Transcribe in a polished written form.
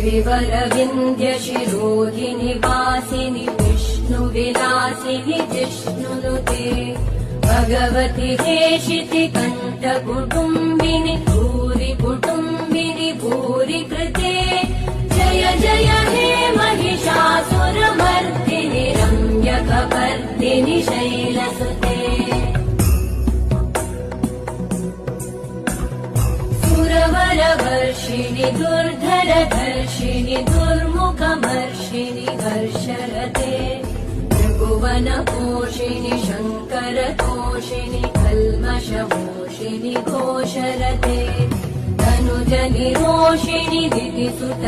गिरिवरविन्द्यशिरोधिनि वासिनि विष्णुविलासिनि जिष्णुनुते भगवति हेशिति कण्ठकुटुम्बिनि भूरि कुटुम्बिनि भूरि कृते जय जय हे महिषासुरमर्दिनि रम्यकपर्दिनि शैलसुते सुरवरवर्षिणि दुर्धरधर्षिणि दुर्मुखमर्षिणि हर्षरते त्रिभुवनपोषिणि शङ्करतोषिणि कल्मषमोषिणि घोषरते तनुजनिरोषिणि दितिसुत